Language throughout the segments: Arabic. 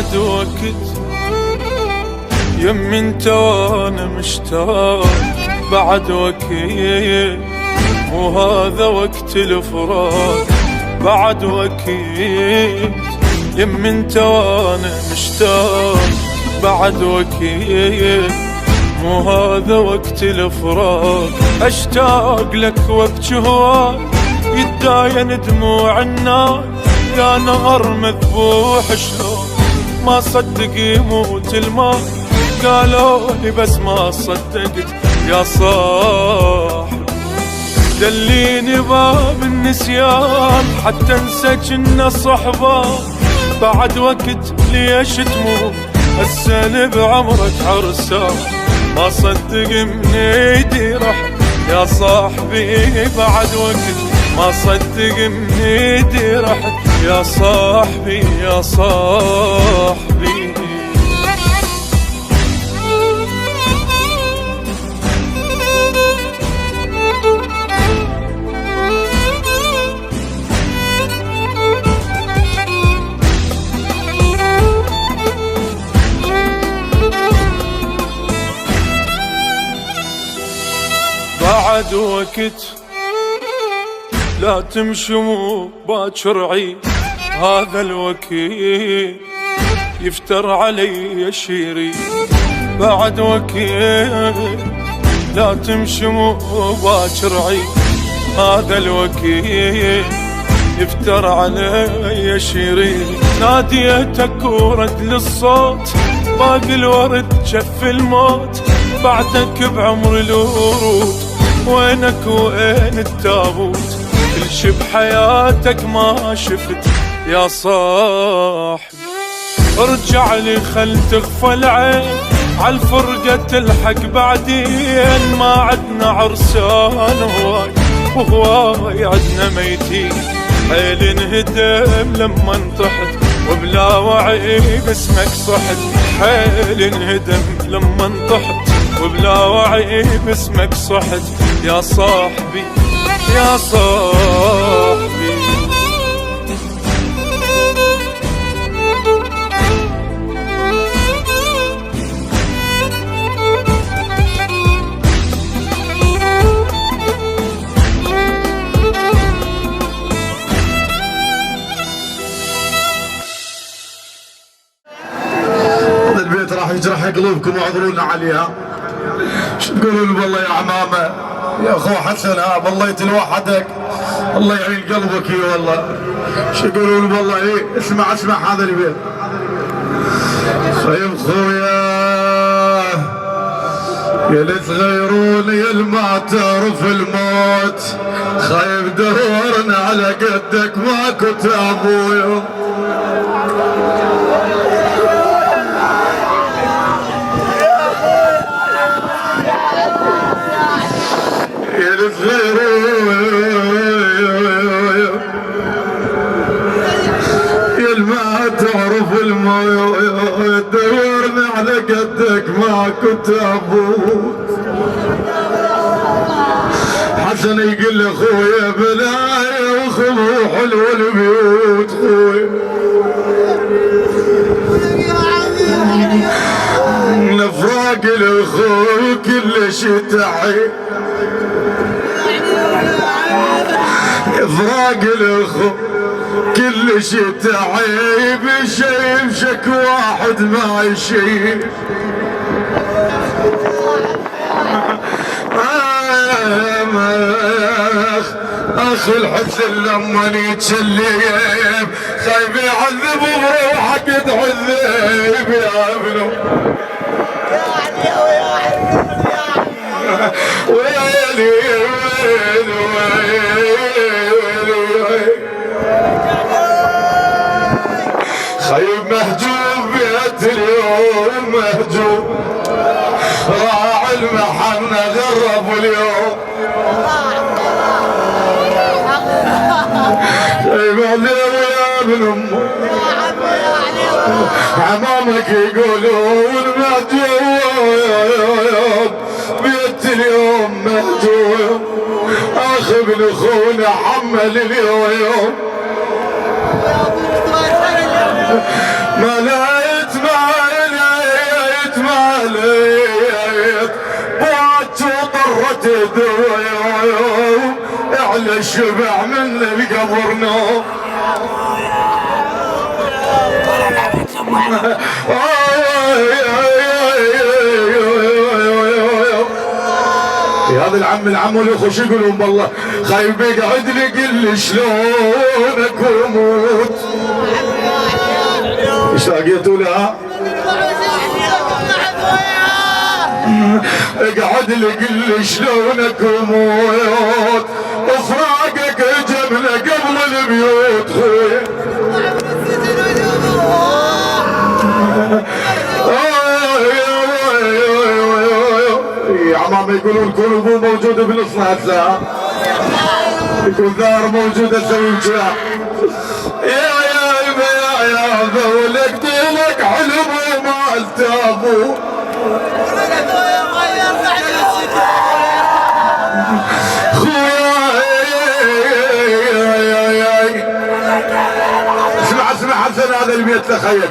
بعد وقت يم انت وانا مشتاق، بعد وقت وهذا وقت الفراق، بعد وقت يم انت وانا مشتاق، بعد وقت وهذا وقت الفراق. اشتاق لك وابكي هواك يتداين دموع النار، يا نهر مذبوح شلون ما صدق يموت الماء، قالوا لي بس ما صدقت يا صاحب. دليني باب النسيان حتى انسى جنا صحبة، بعد وقت ليش تموت هالسنة بعمرك عرسان، ما صدق من ايدي رح يا صاحبي، بعد وقت ما صدق من ايدي رحت يا صاحبي يا صاحبي. بعد وقت لا تمشوا باكر عيد، هذا الوقت يفتر علي شيري، بعد وقت لا تمشوا باكر عيد، هذا الوقت يفتر علي شيري. ناديتك ورد للصوت باقي الورد جف الموت، بعدك بعمر الورود وينك وين التابوت، كل شي بحياتك ما شفت يا صاحبي. ارجع لي خل تغفى العين عالفرقة تلحق بعدين، ما عدنا عرسان هواي وهواي عدنا ميتين، حيل انهدم لما انطحت وبلا وعي باسمك صحت، حيل انهدم لما انطحت وبلا وعي باسمك صحت يا صاحبي يا صاحبي. هذا البيت راح يجرح قلوبكم واعذرونا عليها. شو تقولون والله يا عمامه يا اخو حسن، بالله يتلوحدك الله يعين قلبك يا والله. شو يقولون والله ايه، اسمع هذا البيت. خيب خويا يا اللي تغيرون يا اللي ما تعرف الموت، خايب دورنا على قدك ماكو ابويا. يا اللي تغيرون يا اللي ما تعرف الموت، دورنا على قدك ماكو ابوك. حسن يقول لي خويا بلايا وخذوا حلو البيوت خويا، نفراق الاخو كل شي تعيب، افراق الاخو كل شي تعيب، شيب شك واحد ما يشيب. اخ الحزن لما يتشليب، خايف يعذب بروحك تعذب يا ابنه. ويلي ويلي ويلي خايف مهجوب بيت اليوم مهجوب، راعي المحنة غرب اليوم. يا ابن امه عمامك يقولون مهجوب بيت اليوم مهجوب، اخ ابن اخونا حمل اليوم ما لا ولد على الشبع من القبر نوم. هذا العم والاخو شو يقولون بالله خايف يقعد لي قل شلونك وموت. اشتاقيتوا لها اقعد لي قل شلونك وموت وفراقك جبنا قبل البيوت خويا. يا عمام يقولون كل ابوه موجود بنص هالساعة يكون ثار موجود اسوي وجهه. يا ولك دينك حلم وما التابوا اسمع حسن هذا البيت تخيل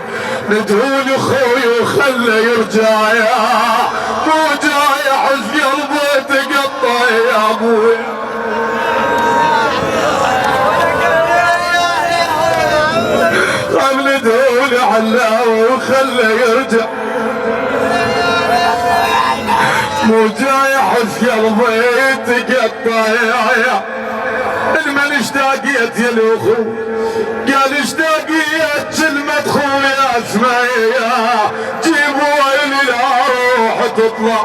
ندهول اخوي وخله يرجع يا مو جاي احس قلبي تقطع يا ابوي. قام ندهول علاه وخله يرجع مو جاي احس قلبي تقطع يا المن اشتاقيت يا الاخو قال اشتاقيت كلمة خويا اسمعي جيبوا لي لا روح تطلع.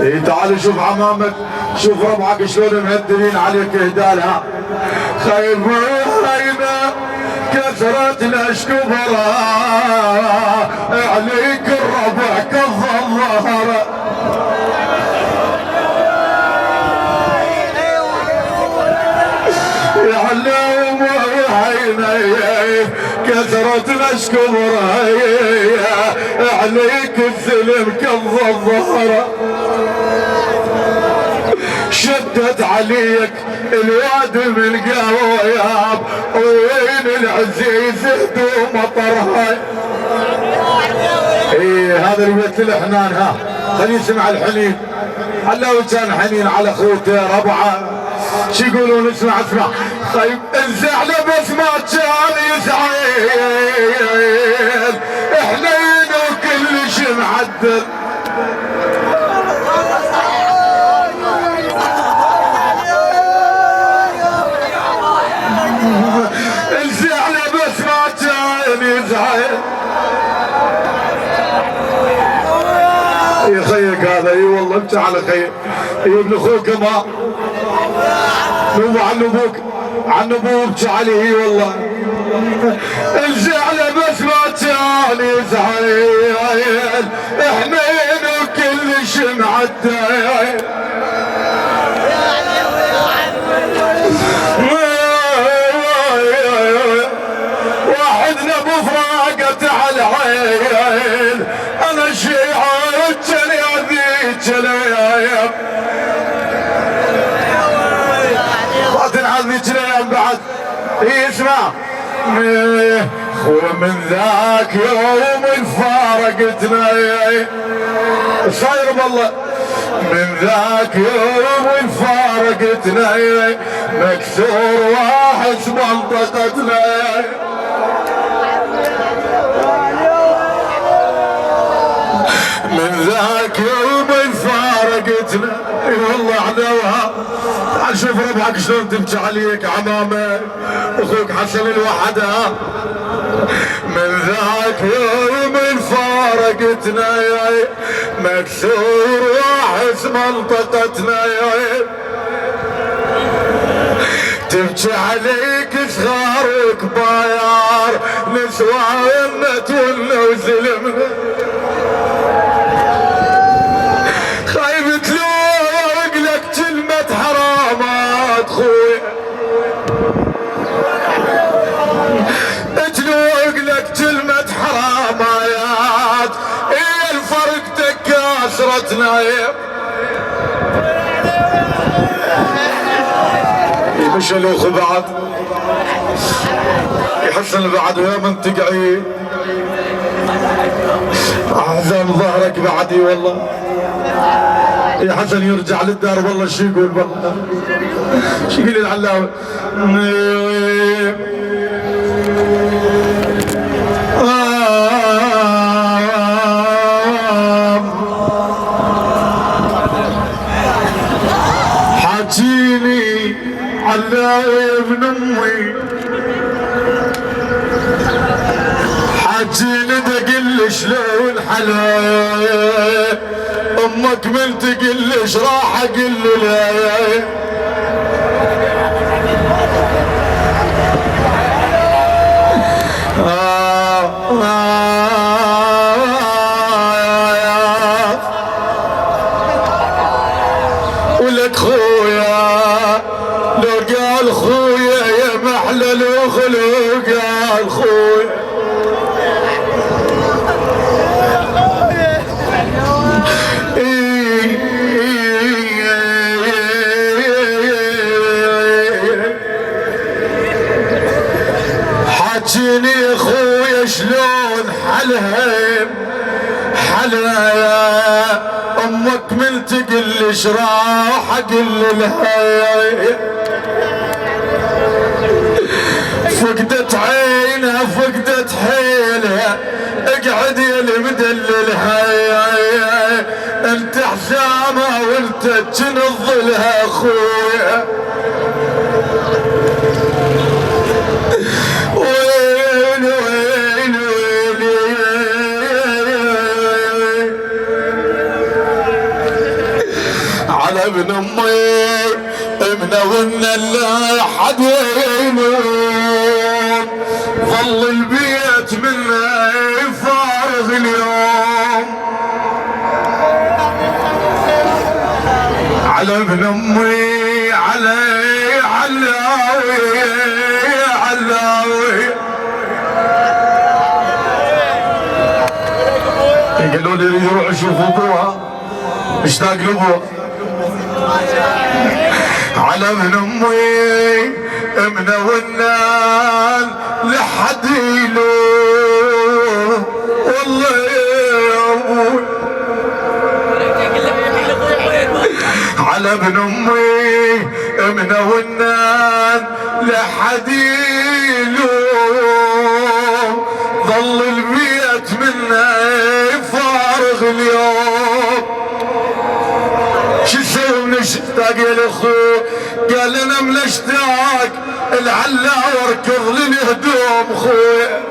اي تعال شوف عمامك شوف ربعك شلون مهدرين عليك اهدالها خايف علينا كثرتنا اشكبرا عليك الربع كف الظهر. يعلم عيني كثرة الاشكر عليك السلم كظ الظهر. شدت عليك الواد من قوياب وين العزيز هدوم مطرها. ايه هذا البيت الحنان ها خلي يسمع الحنين على كان حنين على اخوته ربعه شو يقولون اسمع خايف الزعله بس ما كان يزعل حنين وكل شي معدل. الزعله بس ما كان يزعل يا خيك هذا. اي والله انت على خير. اي ابن اخوك ما نوب عن ابوك عليه. اي والله الزعله بس ما كان يزعل حنين وكل شي معدل. واحدنا بفراقته على العين انا شيعه جلايب باطن عظمي جلايب بعد. اسمع خويا من ذاك يوم فارقتنا صاير بالله من ذاك يوم فارقتنا مكسور واحد منطقتنا. من ذاك يوم فارقتنا اي والله عدوها. تعال شوف ربعك شلون تبكي عليك عمامك اخوك حسن الوحدة. من ذاك يوم فارقتنا مكسور واحس منطقتنا تبكي عليك صغار وكبار نسواننا تونا وزلمنا. خايف تلوق لك كلمة حرامات خويا تلوق لك كلمة حرامات. ايه الفرق تكاسرتنا مش الاخ بعد يحسن بعد ويا من تقعي احزن ظهرك بعدي والله. يا حسن يرجع للدار والله شو يقول والله؟ شو يقول العلاوي؟ حاجيني علاوي ابن امي، حاجيني دقل شلون حلا امك من تقلش راح اقل لا ولك خويا لو قال خويا يا محلى لو قال خويا حاجيني اخويا شلون حلها حلا يا امك من تقلش راح اقل لها فقدت عينها فقدت حيلها اقعد يا المدللها انت حسامها وانت تنظلها اخويا وين وين على ابن امي منونا لا حد وينون ظل البيت منه فارغ اليوم على ابن امي علي علاوي علاوي قالوا لي يروح يشوف ابوها مشتاق لابوها على ابن امي منونان لحد يلوم والله يا ابوي على ابن امي منونان لحد يلوم ظل البيت منه فارغ اليوم شو نسوي من اشتاق يا الاخو قال انا من اشتاق العلا واركض لي هدوم خويا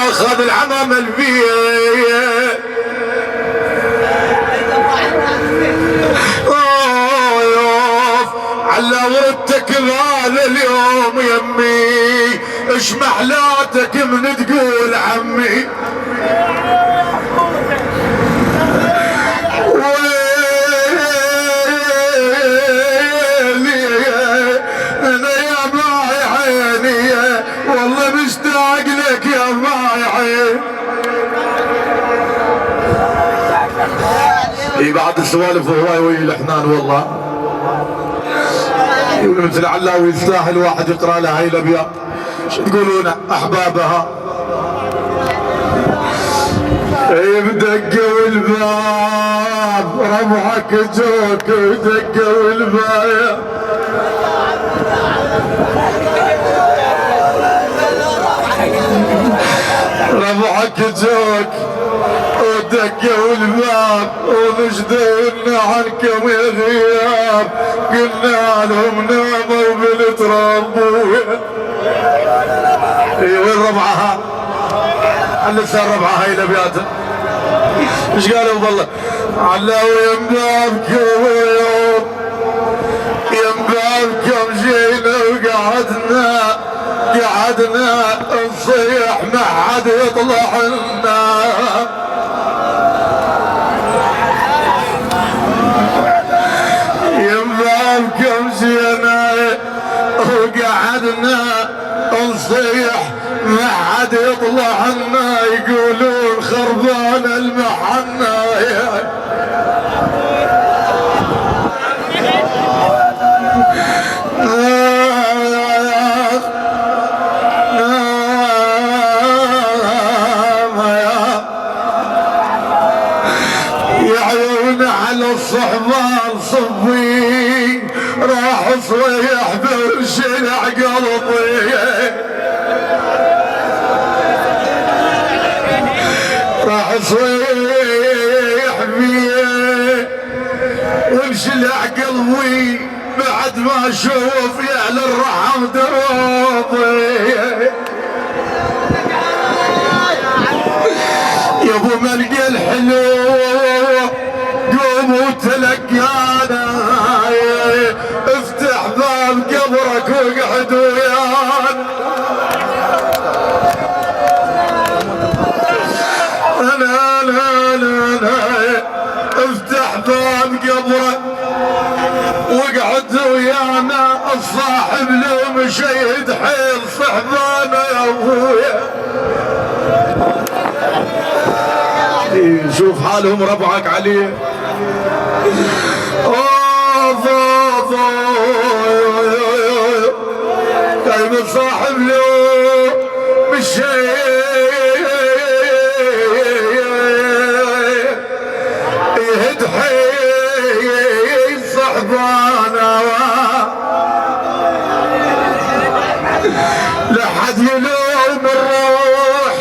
اخذ العمام البيت يوف على وردتك غالي اليوم يمي اش محلاتك من تقول عمي انا يا باي عيني والله مشتاق لك يا باي عيني اي بعد السوالف هواي ويا الحنان والله يقول مثل علاوي يستاهل واحد يقرا لها هاي الابيات شو تقولون احبابها بدقوا الباب ربعك جوك ودقوا الباب ربعك جوك ودقوا الباب ونشدونا عنكم يا غياب قلنا لهم ناموا بالتراب وين ربعها؟ لسه ربعها هاي الابيات ايش قالوا والله علاوي ينبابكم ينبابكم جينا وقعدنا نصيح ما حد يطلع لنا ينبابكم جينا وقعدنا نصيح ما حد يطلع لنا يقولون خربان المحنة راح صيح برشلع قلبي راح صيح بيه وانشلع قلبي بعد ما اشوف يا اهل الرحم دروبي يا ابو ملقى الحلو قوم وتلقانا افتح باب قبرك واقعد ويانا انا افتح باب قبرك واقعد ويانا الصاحب لو مشيد حيل صحبانا يا ابويا شوف حالهم ربعك عليه دايما صاحب له مشيد يهد حيل صحبانا لحد يلوم الروح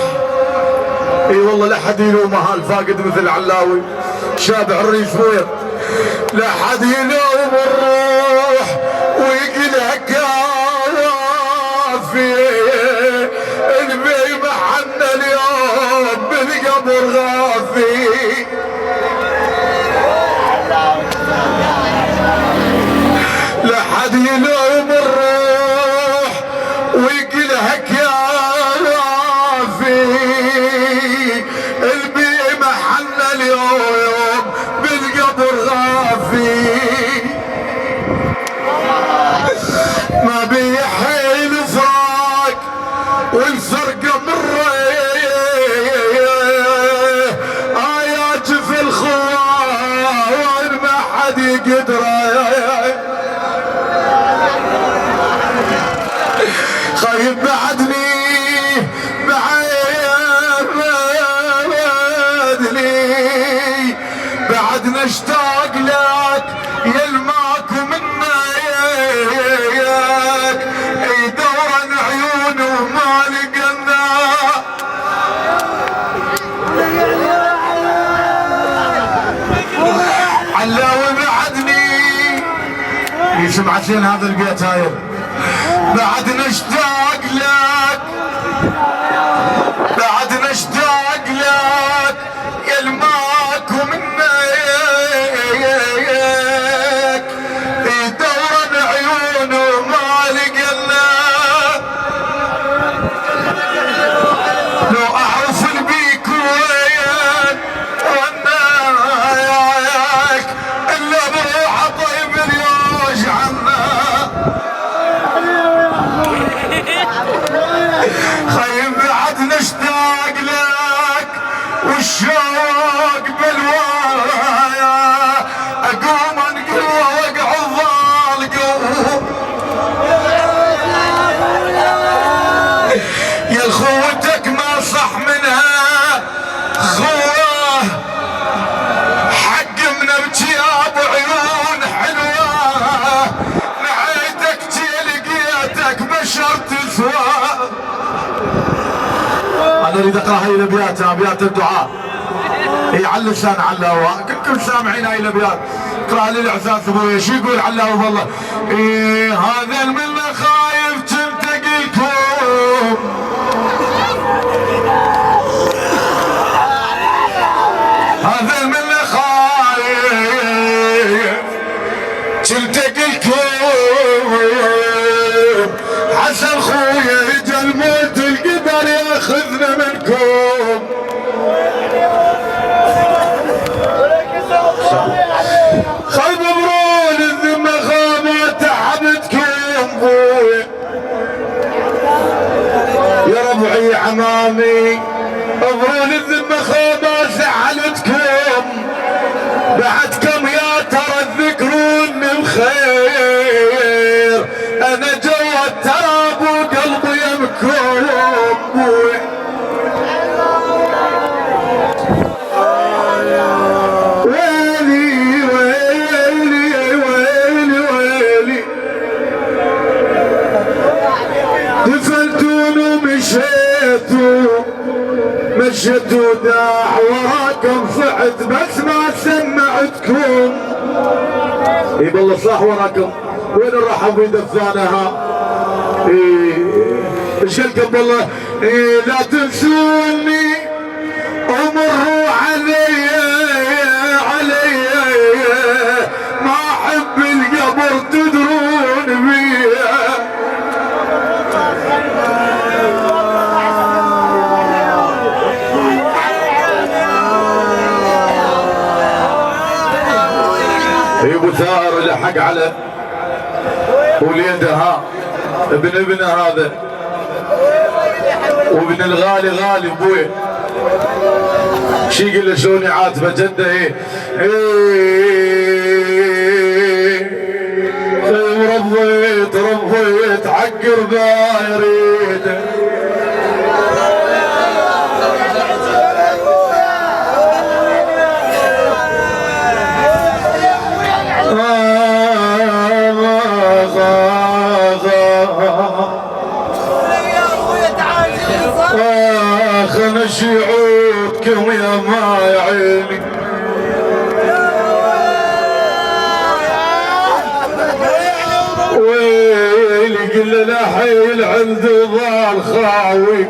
اي والله لحد يلومها الفاقد مثل علاوي شابع الريش فويق لحد يلوم الروح ويقلها كافي البي محنا اليوم بالقبر غافي لحد يلوم الروح ويقلها كافي البي محنا اليوم بالقبر غافي ما بيحيل فراق والفرقة مرة آيات في الخوان ما حد يقدر خايف بعدني بعد نشتاق لك يلماك منا يدورن عيونه ما لقنا علاوي بعدني يسمع زين هذا البيت هاي بعد نشتاق لك بعد نشتاق لك يلماك ومنا يدورن عيونه ما لقنا لو اعرف البيك وين وناك الا بروح طيب اليوج عنا خيم بعد نشتاق لك والشوق بالوايا اقوم انقوى واقع الضالقوم يا خوتك ما صح منها خوه حق من ابتياب عيون حلوه نعيتك لقيتك بشر تسوى انا اريد اقرا هاي الابيات ابيات الدعاء هي على اللسان علاوه كلكم سامعين هاي الابيات اقرا لي الاحساس ابويا شو يقول علاوه والله هذا المنه خايف تلتقيكم هذا المنه خايف تلتقيكم حسن خويا اجا الموت القدر ياخذنا منكم خيب برون الذمة خامة تعبتكم بويا يا ربعي عمامي برون الذمة خامة زعلتكم بعد كم يا ترى تذكرون بخير انا جوا التراب وقلبي يمكم بويا ويلي ويلي ويلي ويلي مشيتوا داع وراكم صعد بس ما سمعتكم. اي بالله صح وراكم. وين الرحم في دفانها؟ شلكم بالله. لا تنسوني ومروا علي ما احب القبر تدرون بيه. ابو ثار لحق على وليده ها ابنه هذا وابن الغالي غالي ابوي. شي يقول له شلون يعاتبه جده ايه ربيت عقر بايريد. خمشي عودكم يا ما عيني. ويلي قل له حيل عند ضال خاوي.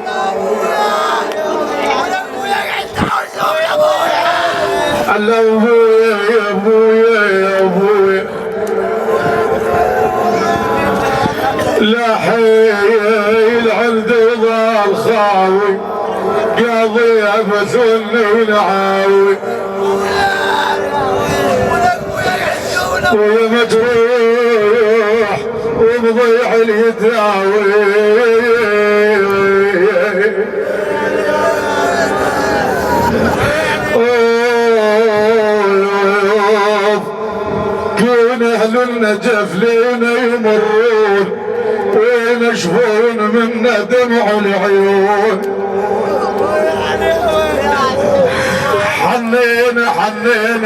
على ابويا يا ابويا يا ابويا لا حيل عند ضال خاوي قاضي ابثني ونعاوي. ويا مجروح ومضيع اليداوي كون اهل النجف لينا يمرون وينشفون منا دمع العيون. حنين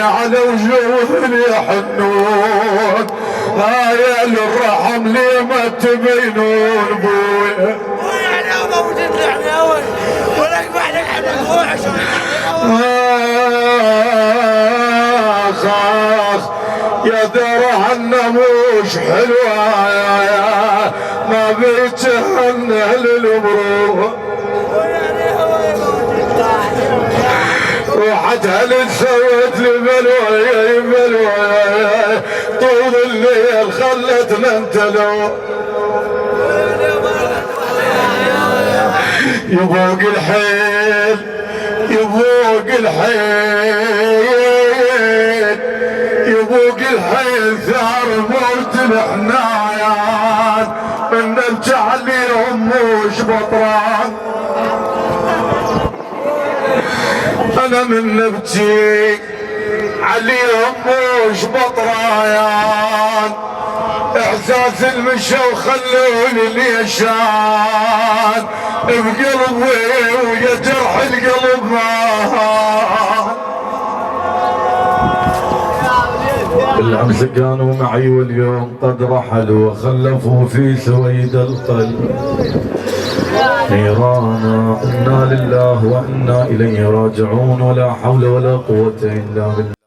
على وجوه يحنون يا للرحم ليه ما تبينون بويا. اخ يا درى النموش حلوة يا ما بيتهنى للمروح. روحت هل تسوت لي بلوى طول الليل خلتنا انتلو. يبوق الحيل ثار موت الحنايان من نرجع ليهم مش بطران. انا من نبكي عليهم مش بطرايان. احساس المشى وخلوني ليشان بقلبي ويا جرح القلب ماهان. بالامس كانوا معي واليوم قد رحلوا وخلفوا في سويد القلب نيرانا. انا لله وانا اليه راجعون ولا حول ولا قوه الا بالله.